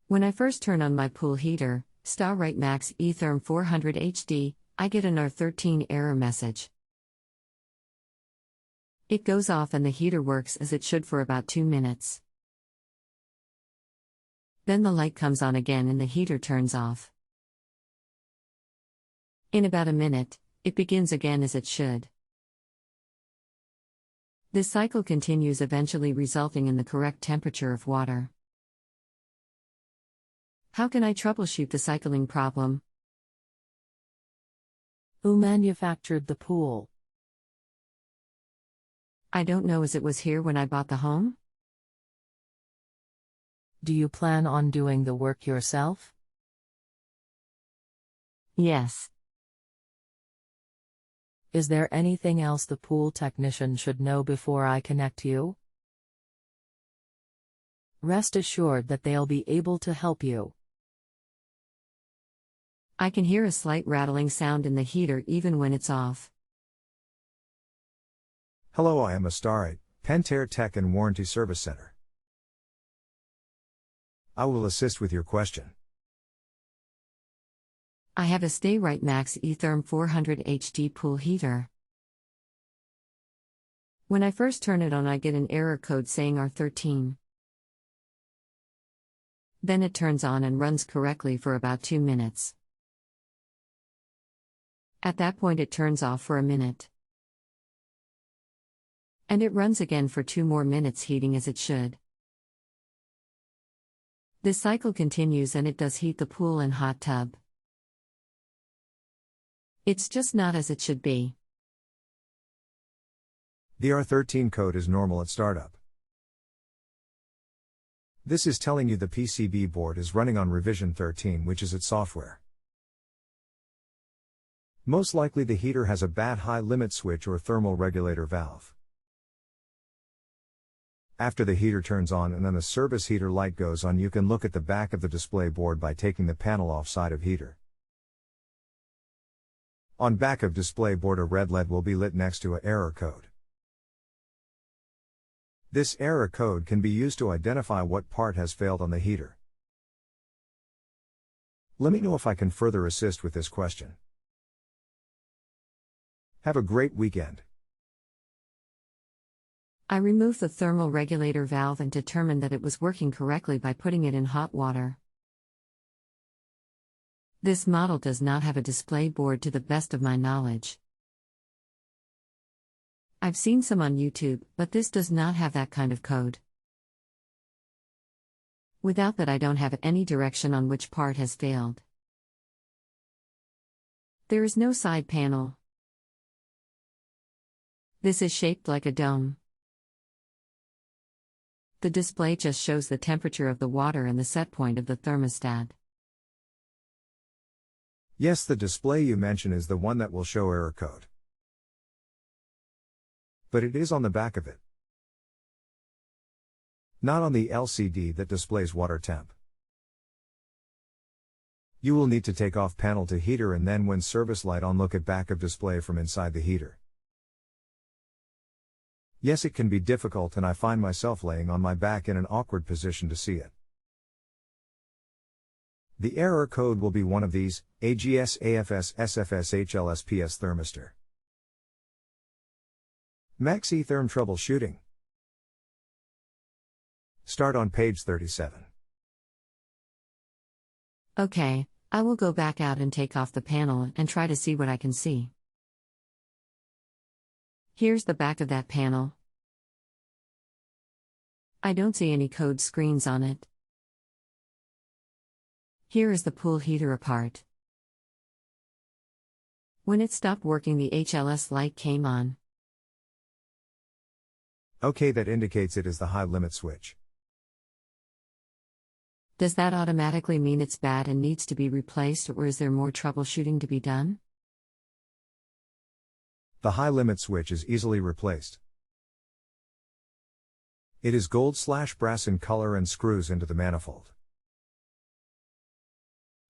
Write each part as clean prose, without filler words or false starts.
When I first turn on my pool heater, starite Max Therm 400 HD, I get an R13 error message. It goes off and the heater works as it should for about 2 minutes. Then the light comes on again and the heater turns off. In about a minute, it begins again as it should. This cycle continues, eventually resulting in the correct temperature of water. How can I troubleshoot the cycling problem? Who manufactured the pool? I don't know, as it was here when I bought the home. Do you plan on doing the work yourself? Yes. Is there anything else the pool technician should know before I connect you? Rest assured that they'll be able to help you. I can hear a slight rattling sound in the heater even when it's off. Hello, I am a starite, pentair Tech and Warranty Service Center. I will assist with your question. I have a starite Max Therm 400 HD pool heater. When I first turn it on, I get an error code saying R13. Then it turns on and runs correctly for about 2 minutes. At that point it turns off for a minute. And it runs again for 2 more minutes, heating as it should. This cycle continues and it does heat the pool and hot tub. It's just not as it should be. The R13 code is normal at startup. This is telling you the PCB board is running on revision 13, which is its software. Most likely the heater has a bad high limit switch or thermal regulator valve. After the heater turns on and then the service heater light goes on, you can look at the back of the display board by taking the panel off side of heater. On back of display board, a red LED will be lit next to a error code. This error code can be used to identify what part has failed on the heater. Let me know if I can further assist with this question. Have a great weekend. I removed the thermal regulator valve and determined that it was working correctly by putting it in hot water. This model does not have a display board to the best of my knowledge. I've seen some on YouTube, but this does not have that kind of code. Without that, I don't have any direction on which part has failed. There is no side panel. This is shaped like a dome. The display just shows the temperature of the water and the set point of the thermostat. Yes, the display you mention is the one that will show error code. But it is on the back of it, not on the LCD that displays water temp. You will need to take off panel to heater and then when service light on, look at back of display from inside the heater. Yes, it can be difficult and I find myself laying on my back in an awkward position to see it. The error code will be one of these: AGS AFS SFS HLSPS thermistor. Max Therm troubleshooting. Start on page 37. Okay, I will go back out and take off the panel and try to see what I can see. Here's the back of that panel. I don't see any code screens on it. Here is the pool heater apart. When it stopped working, the HLS light came on. Okay, that indicates it is the high limit switch. Does that automatically mean it's bad and needs to be replaced, or is there more troubleshooting to be done? The high limit switch is easily replaced. It is gold/brass in color and screws into the manifold.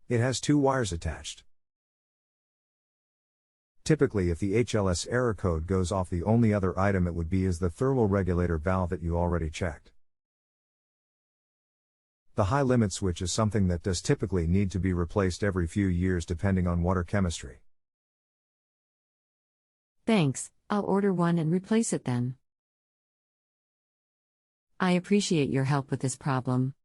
It has 2 wires attached. Typically, if the HLS error code goes off, the only other item it would be is the thermal regulator valve that you already checked. The high limit switch is something that does typically need to be replaced every few years depending on water chemistry. Thanks, I'll order one and replace it then. I appreciate your help with this problem.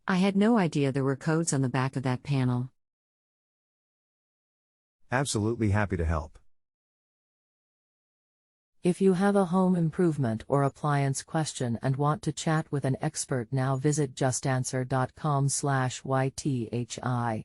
I had no idea there were codes on the back of that panel. Absolutely happy to help. If you have a home improvement or appliance question and want to chat with an expert now, visit justanswer.com/YTHI.